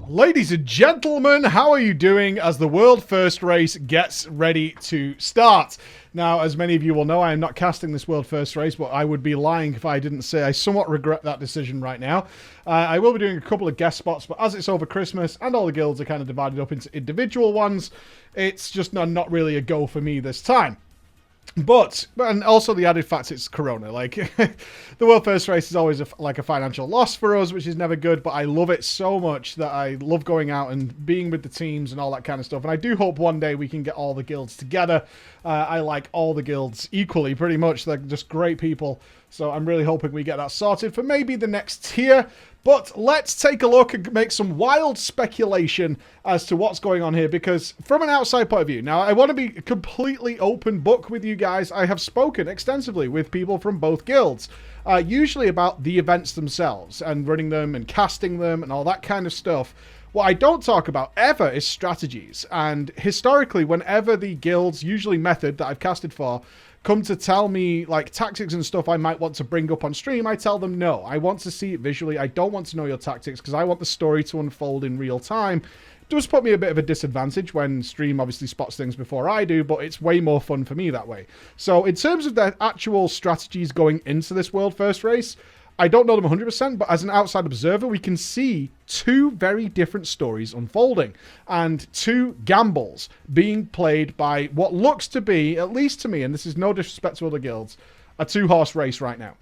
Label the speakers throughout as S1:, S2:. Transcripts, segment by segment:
S1: Ladies and gentlemen, how are you doing as the world first race gets ready to start? Now, as many of you will know, I am not casting this world first race, but I would be lying if I didn't say I somewhat regret that decision right now. I will be doing a couple of guest spots, but as it's over Christmas and all the guilds are kind of divided up into individual ones, it's just not really a go for me this time. But and also the added fact it's Corona. Like, the world first race is always like a financial loss for us, which is never good, but I love it so much that I love going out and being with the teams and all that kind of stuff. And I do hope one day we can get all the guilds together. I like all the guilds equally, pretty much. They're just great people. So I'm really hoping we get that sorted for maybe the next tier. But let's take a look and make some wild speculation as to what's going on here, because from an outside point of view, now I want to be a completely open book with you guys. I have spoken extensively with people from both guilds, usually about the events themselves and running them and casting them and all that kind of stuff. What I don't talk about ever is strategies. And historically, whenever the guilds, usually Method that I've casted for, come to tell me like tactics and stuff I might want to bring up on stream, I tell them no. I want to see it visually. I don't want to know your tactics because I want the story to unfold in real time. It does put me a bit of a disadvantage when stream obviously spots things before I do, but it's way more fun for me that way. So in terms of their actual strategies going into this world first race, I don't know them 100%, but as an outside observer, we can see two very different stories unfolding and two gambles being played by what looks to be, at least to me, and this is no disrespect to other guilds, a two-horse race right now.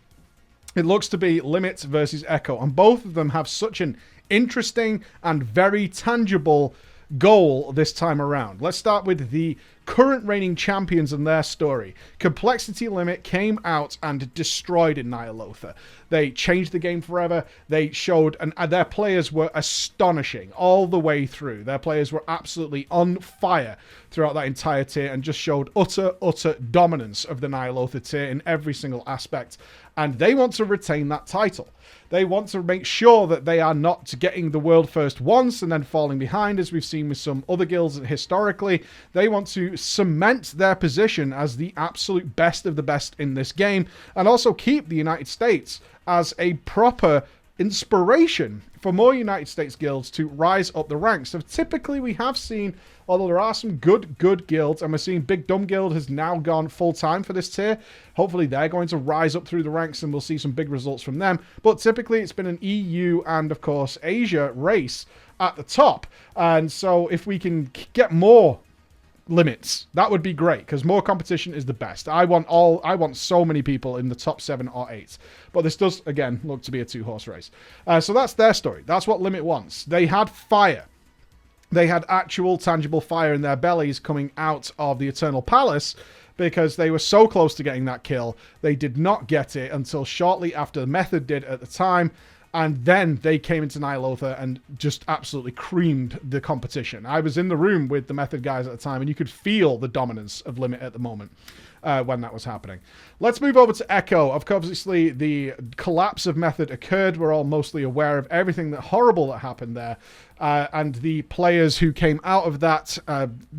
S1: It looks to be Limit versus Echo, and both of them have such an interesting and very tangible goal this time around. Let's start with the current reigning champions and their story. Complexity Limit came out and destroyed in Nyalotha. They changed the game forever. They showed, and their players were astonishing all the way through. Their players were absolutely on fire throughout that entire tier and just showed utter dominance of the Nyalotha tier in every single aspect. And they want to retain that title. They want to make sure that they are not getting the world first once and then falling behind, as we've seen with some other guilds historically. They want to cement their position as the absolute best of the best in this game, and also keep the United States as a proper inspiration for more United States guilds to rise up the ranks. So typically we have seen, although there are some good guilds, and we're seeing Big Dumb Guild has now gone full-time for this tier. Hopefully they're going to rise up through the ranks and we'll see some big results from them. But typically it's been an EU and, of course, Asia race at the top. And so if we can get more limits, that would be great, because more competition is the best. I want so many people in the top 7 or 8, but this does again look to be a two-horse race. So that's their story. That's what Limit wants. They had fire. They had actual tangible fire in their bellies coming out of the Eternal Palace, because they were so close to getting that kill. They did not get it until shortly after the Method did at the time. And then they came into Nyalotha and just absolutely creamed the competition. I was in the room with the Method guys at the time, and you could feel the dominance of Limit at the moment when that was happening. Let's move over to Echo. Of course, obviously, the collapse of Method occurred. We're all mostly aware of everything horrible that happened there. And the players who came out of that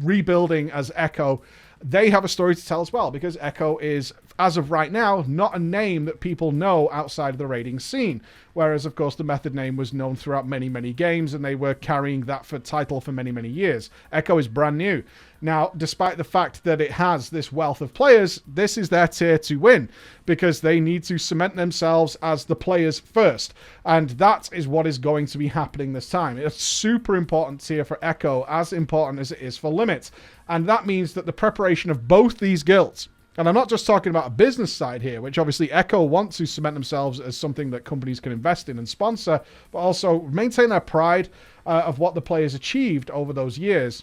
S1: rebuilding as Echo, they have a story to tell as well, because Echo is, as of right now, not a name that people know outside of the raiding scene. Whereas, of course, the Method name was known throughout many games, and they were carrying that title for many years. Echo is brand new. Now, despite the fact that it has this wealth of players, this is their tier to win, because they need to cement themselves as the players first. And that is what is going to be happening this time. It's a super important tier for Echo, as important as it is for Limit. And that means that the preparation of both these guilds, and I'm not just talking about a business side here, which obviously Echo want to cement themselves as something that companies can invest in and sponsor, but also maintain their pride of what the players achieved over those years.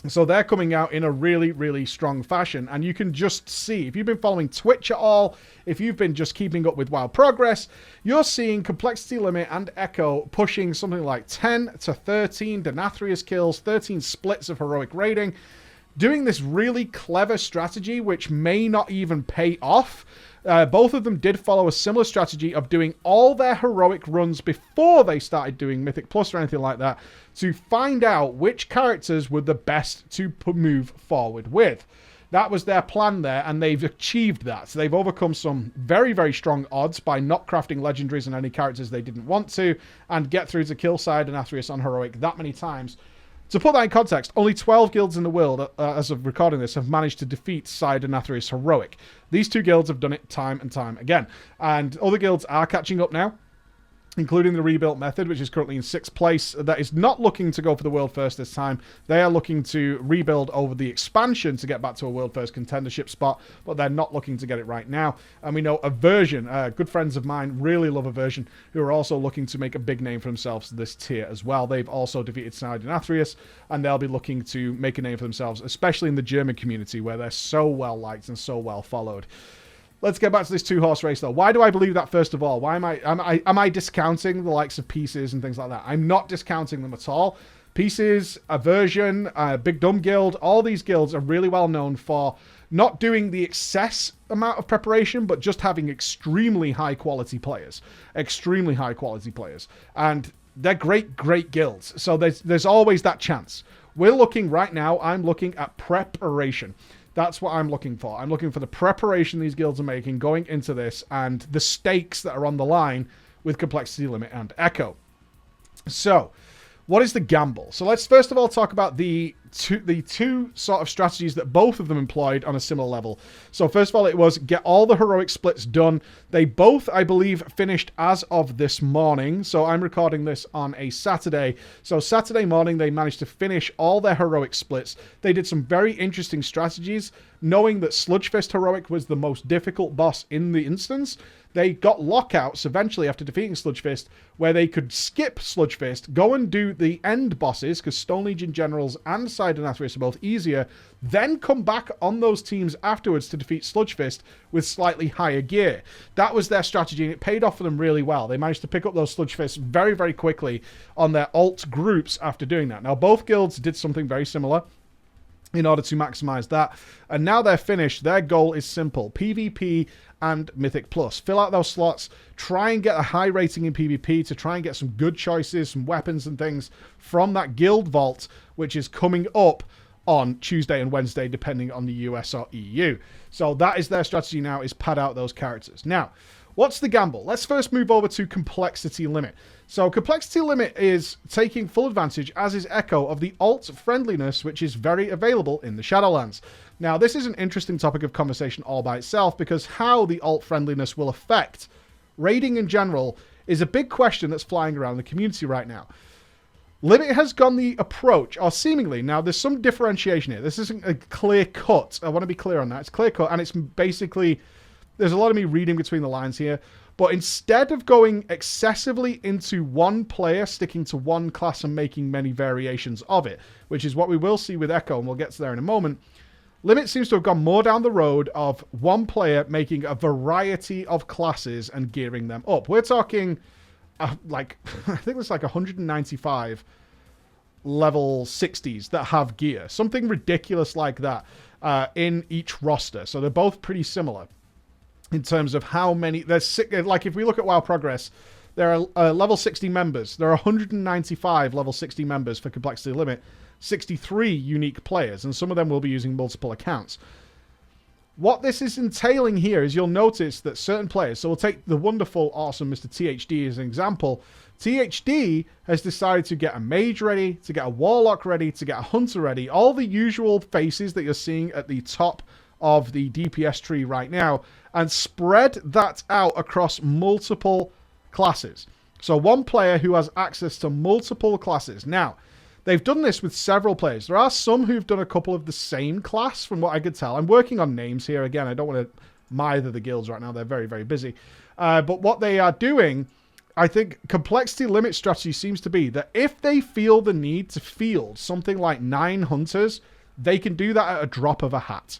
S1: So they're coming out in a really strong fashion, and you can just see, if you've been following Twitch at all, if you've been just keeping up with WoW Progress, you're seeing Complexity Limit and Echo pushing something like 10 to 13 Denathria's kills, 13 splits of heroic raiding, doing this really clever strategy which may not even pay off. Both of them did follow a similar strategy of doing all their heroic runs before they started doing Mythic Plus or anything like that, to find out which characters were the best to move forward with. That was their plan there, and they've achieved that. So they've overcome some very, very strong odds by not crafting legendaries and any characters they didn't want to, and get through to kill Sire Nathria on Heroic that many times. To put that in context, only 12 guilds in the world, as of recording this, have managed to defeat Sire Nathria's Heroic. These two guilds have done it time and time again. And other guilds are catching up now, including the Rebuilt Method, which is currently in 6th place. That is not looking to go for the World First this time. They are looking to rebuild over the expansion to get back to a World First contendership spot, but they're not looking to get it right now. And we know Aversion, good friends of mine, really love Aversion, who are also looking to make a big name for themselves this tier as well. They've also defeated Sire Nathrius, and they'll be looking to make a name for themselves, especially in the German community, where they're so well liked and so well followed. Let's get back to this 2-horse race, though. Why do I believe that, first of all? Why am I discounting the likes of Pieces and things like that? I'm not discounting them at all. Pieces, Aversion, Big Dumb Guild, all these guilds are really well known for not doing the excess amount of preparation, but just having extremely high-quality players. Extremely high-quality players. And they're great, great guilds. So there's always that chance. We're looking right now, I'm looking at preparation. That's what I'm looking for. I'm looking for the preparation these guilds are making going into this and the stakes that are on the line with Complexity Limit and Echo. So, what is the gamble? So let's first of all talk about the two sort of strategies that both of them employed on a similar level. So first of all, it was get all the heroic splits done. They both, I believe, finished as of this morning. So I'm recording this on a Saturday. So Saturday morning, they managed to finish all their heroic splits. They did some very interesting strategies. Knowing that Sludgefist Heroic was the most difficult boss in the instance, they got lockouts eventually after defeating Sludgefist, where they could skip Sludgefist, go and do the end bosses, because Stone Legion Generals and Sire Nathrius are both easier, then come back on those teams afterwards to defeat Sludgefist with slightly higher gear. That was their strategy, and it paid off for them really well. They managed to pick up those Sludgefists very, very quickly on their alt groups after doing that. Now, both guilds did something very similar in order to maximize that. And now they're finished. Their goal is simple. PvP and Mythic Plus. Fill out those slots. Try and get a high rating in PvP to try and get some good choices, some weapons and things from that guild vault, which is coming up on Tuesday and Wednesday, depending on the US or EU. So that is their strategy now, is pad out those characters. Now, what's the gamble? Let's first move over to Complexity Limit. So Complexity Limit is taking full advantage, as is Echo, of the alt friendliness, which is very available in the Shadowlands. Now, this is an interesting topic of conversation all by itself, because how the alt friendliness will affect raiding in general is a big question that's flying around the community right now. Limit has gone the approach, or seemingly, now there's some differentiation here. This isn't a clear cut. I want to be clear on that. It's clear cut, and it's basically, there's a lot of me reading between the lines here. But instead of going excessively into one player, sticking to one class and making many variations of it, which is what we will see with Echo, and we'll get to there in a moment, Limit seems to have gone more down the road of one player making a variety of classes and gearing them up. We're talking, I think there's like 195 level 60s that have gear. Something ridiculous like that in each roster. So they're both pretty similar in terms of how many. There's, like, if we look at WoW Progress, there are level 60 members. There are 195 level 60 members for Complexity Limit, 63 unique players, and some of them will be using multiple accounts. What this is entailing here is you'll notice that certain players, so we'll take the wonderful, awesome Mr. THD as an example. THD has decided to get a mage ready, to get a warlock ready, to get a hunter ready, all the usual faces that you're seeing at the top of the DPS tree right now, and spread that out across multiple classes. So one player who has access to multiple classes. Now, they've done this with several players. There are some who've done a couple of the same class, from what I could tell. I'm working on names here. Again, I don't want to mither the guilds right now. They're very, very busy. But what they are doing, I think Complexity Limit strategy seems to be that if they feel the need to field something like 9 hunters, they can do that at a drop of a hat.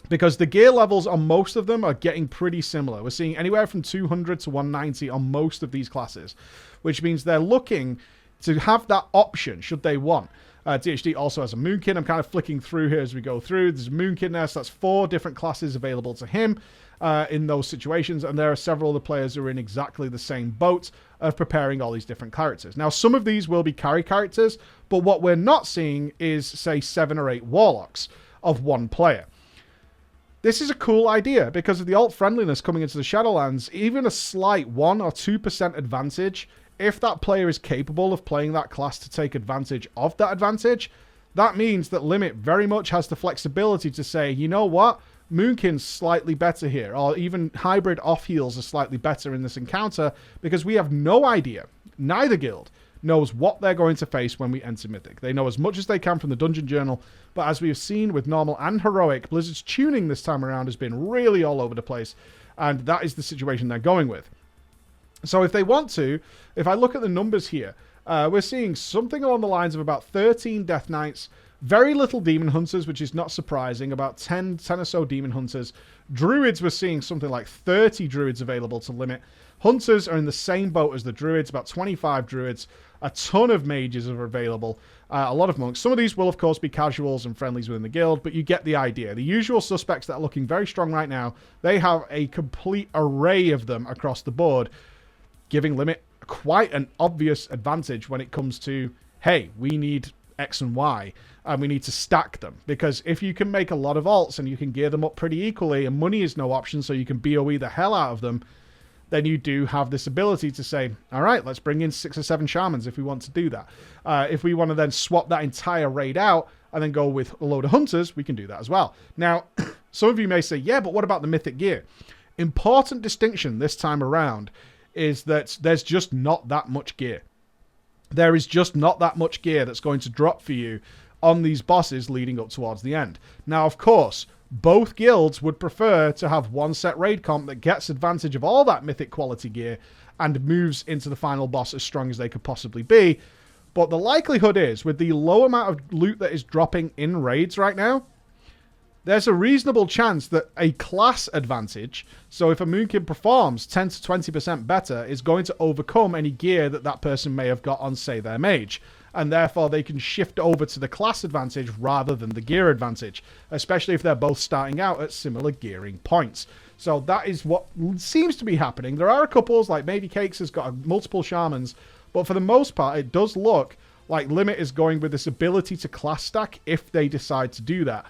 S1: Because the gear levels on most of them are getting pretty similar. We're seeing anywhere from 200 to 190 on most of these classes, which means they're looking to have that option should they want. THD also has a Moonkin. I'm kind of flicking through here as we go through. There's a Moonkin there, so that's 4 different classes available to him in those situations, and there are several other players who are in exactly the same boat of preparing all these different characters. Now, some of these will be carry characters, but what we're not seeing is, say, 7 or 8 warlocks. of one player. This is a cool idea because of the alt friendliness coming into the Shadowlands. Even a slight 1 or 2% advantage, if that player is capable of playing that class to take advantage of that advantage, that means that Limit very much has the flexibility to say, you know what, Moonkin's slightly better here, or even Hybrid off-heals are slightly better in this encounter, because we have no idea, neither guild knows what they're going to face when we enter Mythic. They know as much as they can from the Dungeon Journal, but as we've seen with Normal and Heroic, Blizzard's tuning this time around has been really all over the place, and that is the situation they're going with. So if they want to, if I look at the numbers here, we're seeing something along the lines of about 13 Death Knights, very little Demon Hunters, which is not surprising, about 10 or so Demon Hunters. Druids, we're seeing something like 30 Druids available to Limit. Hunters are in the same boat as the Druids, about 25 Druids. A ton of mages are available, a lot of monks. Some of these will, of course, be casuals and friendlies within the guild, but you get the idea. The usual suspects that are looking very strong right now, they have a complete array of them across the board, giving Limit quite an obvious advantage when it comes to, hey, we need X and Y, and we need to stack them. Because if you can make a lot of alts and you can gear them up pretty equally, and money is no option, so you can BOE the hell out of them, then you do have this ability to say, all right, let's bring in 6 or 7 shamans if we want to do that. If we want to then swap that entire raid out and then go with a load of hunters, we can do that as well. Now, some of you may say, yeah, but what about the mythic gear? Important distinction this time around is that there's just not that much gear. There is just not that much gear that's going to drop for you on these bosses leading up towards the end. Now, of course, both guilds would prefer to have one set raid comp that gets advantage of all that mythic quality gear and moves into the final boss as strong as they could possibly be. But the likelihood is, with the low amount of loot that is dropping in raids right now, there's a reasonable chance that a class advantage, so if a Moonkin performs 10 to 20% better, is going to overcome any gear that that person may have got on, say, their mage. And therefore they can shift over to the class advantage rather than the gear advantage, especially if they're both starting out at similar gearing points. So that is what seems to be happening. There are a couples, like maybe Cakes has got multiple shamans, but for the most part, it does look like Limit is going with this ability to class stack if they decide to do that.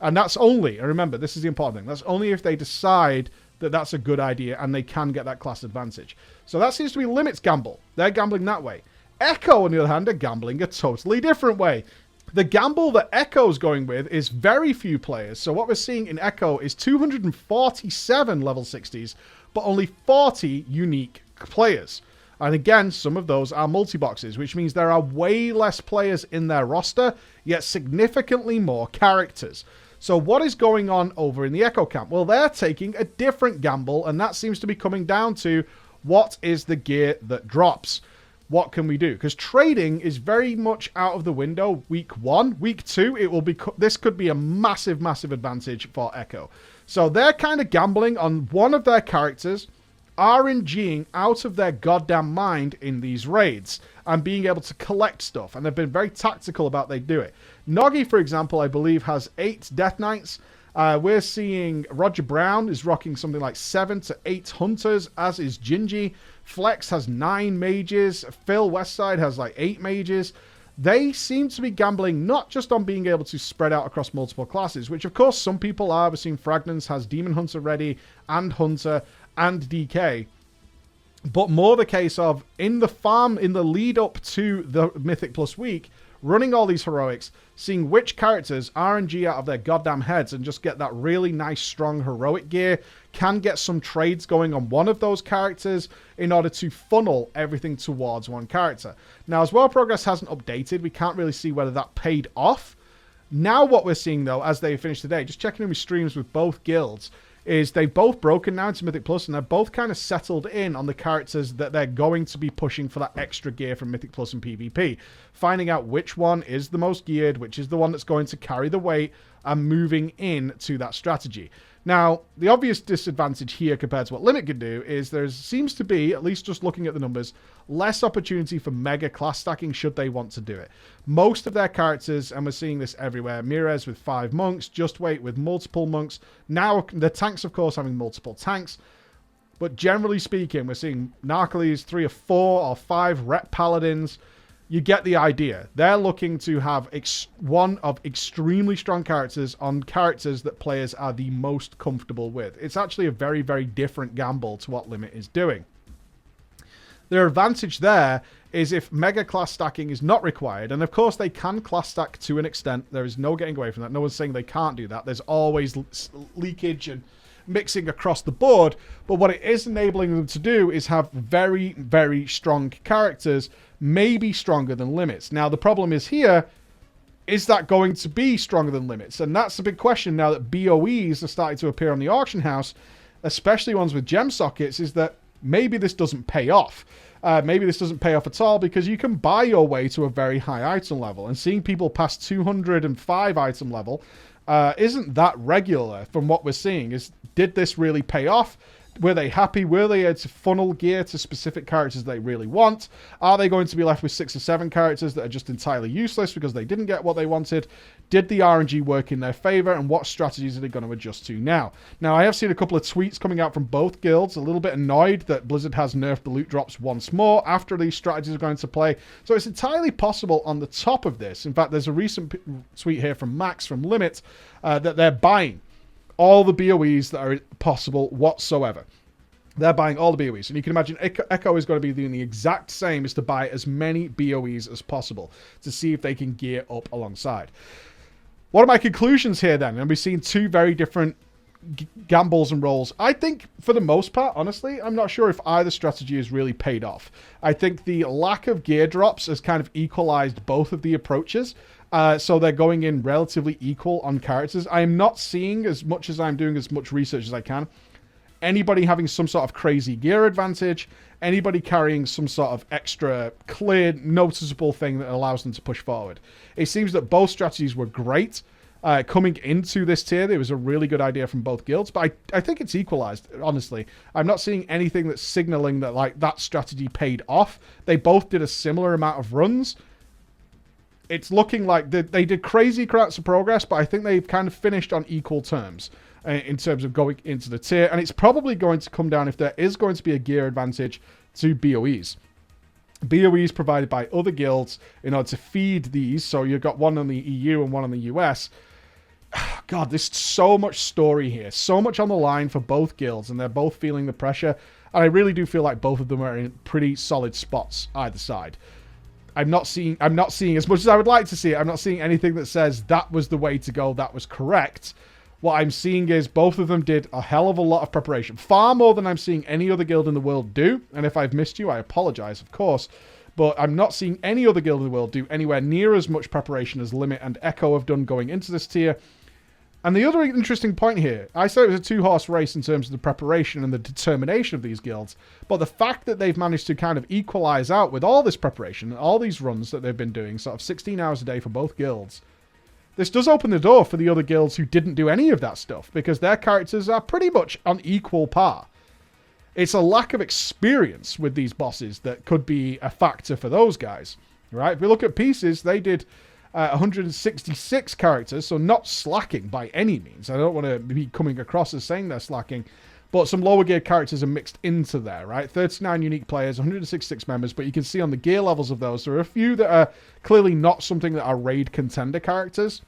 S1: And that's only, and remember, this is the important thing, that's only if they decide that that's a good idea and they can get that class advantage. So that seems to be Limit's gamble. They're gambling that way. Echo, on the other hand, are gambling a totally different way. The gamble that Echo's going with is very few players. So what we're seeing in Echo is 247 level 60s, but only 40 unique players. And again, some of those are multi-boxes, which means there are way less players in their roster, yet significantly more characters. So what is going on over in the Echo camp? Well, they're taking a different gamble, and that seems to be coming down to what is the gear that drops? What can we do? Because trading is very much out of the window week 1. Week 2, it will be. This could be a massive, massive advantage for Echo. So they're kind of gambling on one of their characters RNGing out of their goddamn mind in these raids and being able to collect stuff. And they've been very tactical about they do it. Noggy, for example, I believe has 8 Death Knights. We're seeing Roger Brown is rocking something like 7 to 8 hunters, as is Gingy. Flex has 9 mages. Phil Westside has like 8 mages. They seem to be gambling not just on being able to spread out across multiple classes, which of course some people are. We're seeing Fragnance has Demon Hunter ready and Hunter and DK. But more the case of in the farm, in the lead up to the Mythic Plus week, running all these heroics, seeing which characters RNG out of their goddamn heads and just get that really nice, strong heroic gear, can get some trades going on one of those characters in order to funnel everything towards one character. Now, as World Progress hasn't updated, we can't really see whether that paid off. Now what we're seeing, though, as they finish today, just checking in with streams with both guilds, is they've both broken now into Mythic Plus, and they're both kind of settled in on the characters that they're going to be pushing for that extra gear from Mythic Plus and PvP. Finding out which one is the most geared, which is the one that's going to carry the weight, and moving in to that strategy. Now, the obvious disadvantage here compared to what Limit can do is there seems to be, at least just looking at the numbers, less opportunity for mega class stacking should they want to do it. Most of their characters, and we're seeing this everywhere, Mirez with 5 monks, Just Wait with multiple monks, now the tanks, of course, having multiple tanks. But generally speaking, we're seeing Narcles 3 or 4 or 5 rep paladins. you get the idea. They're looking to have one of extremely strong characters on characters that players are the most comfortable with. It's actually a very, very different gamble to what Limit is doing. Their advantage there is if mega class stacking is not required, and of course they can class stack to an extent. There is no getting away from that. No one's saying they can't do that. There's always leakage and mixing across the board, but what it is enabling them to do is have very, very strong characters, maybe stronger than Limits. Now, the problem is here, is that going to be stronger than Limits? And that's the big question now that BOEs are starting to appear on the auction house, especially ones with gem sockets, is that maybe this doesn't pay off. Maybe this doesn't pay off at all because you can buy your way to a very high item level, and seeing people past 205 item level isn't that regular from what we're seeing. Did this really pay off? Were they happy? Were they able to funnel gear to specific characters they really want? Are they going to be left with 6 or 7 characters that are just entirely useless because they didn't get what they wanted? Did the RNG work in their favor? And what strategies are they going to adjust to now? Now, I have seen a couple of tweets coming out from both guilds, a little bit annoyed that Blizzard has nerfed the loot drops once more after these strategies are going to play. So it's entirely possible on the top of this. In fact, there's a recent tweet here from Max from Limit that they're buying all the BOEs that are possible whatsoever. They're buying all the BOEs. And you can imagine Echo is going to be doing the exact same, is to buy as many BOEs as possible to see if they can gear up alongside. What are my conclusions here then? And we've seen 2 very different gambles and rolls. I think for the most part, honestly, I'm not sure if either strategy has really paid off. I think the lack of gear drops has kind of equalized both of the approaches. So they're going in relatively equal on characters. I am not seeing, as much as I'm doing as much research as I can, anybody having some sort of crazy gear advantage, anybody carrying some sort of extra clear, noticeable thing that allows them to push forward. It seems that both strategies were great. Coming into this tier, there was a really good idea from both guilds, but I think it's equalized, honestly. I'm not seeing anything that's signaling that like that strategy paid off. They both did a similar amount of runs. It's looking like they did crazy amounts of progress, but I think they've kind of finished on equal terms in terms of going into the tier. And it's probably going to come down, if there is going to be a gear advantage, to BOEs. BOEs provided by other guilds in order to feed these. So you've got one on the EU and one on the US. God, there's so much story here. So much on the line for both guilds, and they're both feeling the pressure. And I really do feel like both of them are in pretty solid spots either side. I'm not seeing as much as I would like to see it. I'm not seeing anything that says that was the way to go, that was correct. What I'm seeing is both of them did a hell of a lot of preparation. Far more than I'm seeing any other guild in the world do. And if I've missed you, I apologize, of course. But I'm not seeing any other guild in the world do anywhere near as much preparation as Limit and Echo have done going into this tier. And the other interesting point here, I said it was a 2-horse race in terms of the preparation and the determination of these guilds, but the fact that they've managed to kind of equalize out with all this preparation and all these runs that they've been doing, sort of 16 hours a day for both guilds, this does open the door for the other guilds who didn't do any of that stuff, because their characters are pretty much on equal par. It's a lack of experience with these bosses that could be a factor for those guys, right? If we look at Pieces, they did 166 characters, so not slacking by any means. I don't want to be coming across as saying they're slacking, but some lower gear characters are mixed into there, right? 39 unique players, 166 members, but you can see on the gear levels of those, there are a few that are clearly not something that are raid contender characters.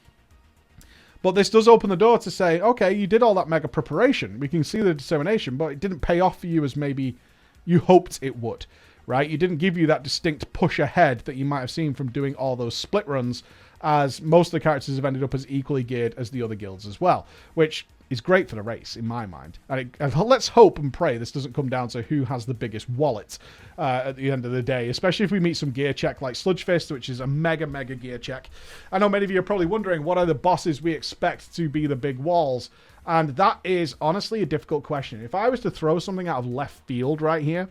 S1: But this does open the door to say, okay, you did all that mega preparation. We can see the determination, but it didn't pay off for you as maybe you hoped it would. Right? You didn't give you that distinct push ahead that you might have seen from doing all those split runs, as most of the characters have ended up as equally geared as the other guilds as well, which is great for the race, in my mind. And let's hope and pray this doesn't come down to who has the biggest wallet at the end of the day, especially if we meet some gear check like Sludgefist, which is a mega gear check. I know many of you are probably wondering, what are the bosses we expect to be the big walls? And that is honestly a difficult question. If I was to throw something out of left field right here,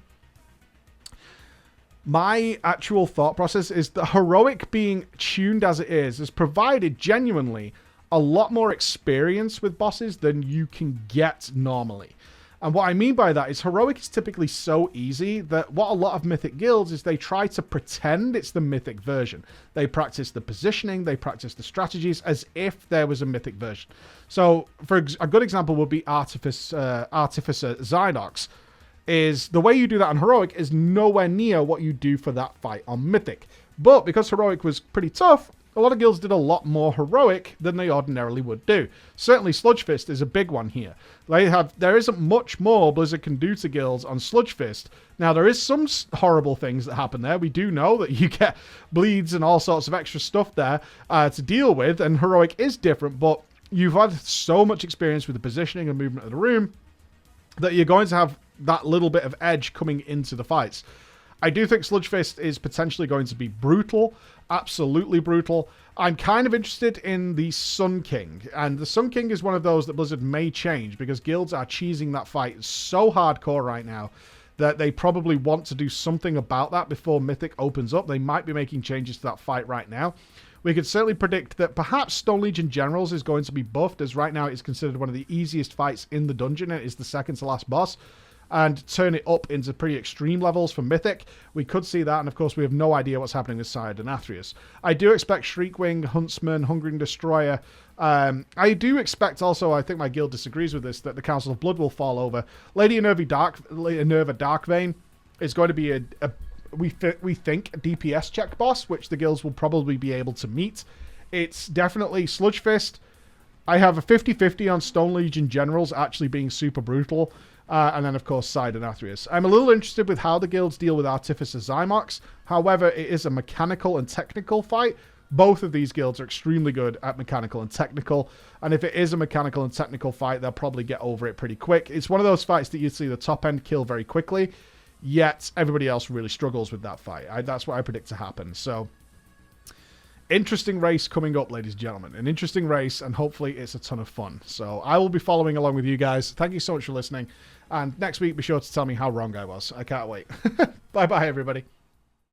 S1: my actual thought process is that Heroic, being tuned as it is, has provided genuinely a lot more experience with bosses than you can get normally. And what I mean by that is Heroic is typically so easy that what a lot of Mythic guilds is they try to pretend it's the Mythic version. They practice the positioning, they practice the strategies as if there was a Mythic version. So for a good example would be Artificer Zynox. Is the way you do that on Heroic is nowhere near what you do for that fight on Mythic. But because Heroic was pretty tough, a lot of guilds did a lot more Heroic than they ordinarily would do. Certainly Sludge Fist is a big one here. There isn't much more Blizzard can do to guilds on Sludge Fist. Now, there is some horrible things that happen there. We do know that you get bleeds and all sorts of extra stuff there to deal with, and Heroic is different, but you've had so much experience with the positioning and movement of the room that you're going to have that little bit of edge coming into the fights. I do think Sludge Fist is potentially going to be brutal, absolutely brutal. I'm kind of interested in the Sun King, and the Sun King is one of those that Blizzard may change because guilds are cheesing that fight so hardcore right now that they probably want to do something about that before Mythic opens up. They might be making changes to that fight right now. We could certainly predict that perhaps Stone Legion Generals is going to be buffed, as right now it's considered one of the easiest fights in the dungeon. It is the second to last boss. And turn it up into pretty extreme levels for Mythic. We could see that, and of course we have no idea what's happening with Castle Nathria. I do expect Shriekwing, Huntsman, Hungering Destroyer. I do expect also, I think my guild disagrees with this, that the Council of Blood will fall over. Lady Enerva Darkvein is going to be we think a DPS check boss, which the guilds will probably be able to meet. It's definitely Sludge Fist. I have a 50-50 on Stone Legion Generals actually being super brutal. And then, of course, Castle Nathria. I'm a little interested with how the guilds deal with Artificer Zymox. However, it is a mechanical and technical fight. Both of these guilds are extremely good at mechanical and technical. And if it is a mechanical and technical fight, they'll probably get over it pretty quick. It's one of those fights that you see the top end kill very quickly. Yet, everybody else really struggles with that fight. That's what I predict to happen. So, interesting race coming up, ladies and gentlemen. An interesting race, and hopefully it's a ton of fun. So, I will be following along with you guys. Thank you so much for listening. And next week, be sure to tell me how wrong I was. I can't wait. Bye-bye, everybody.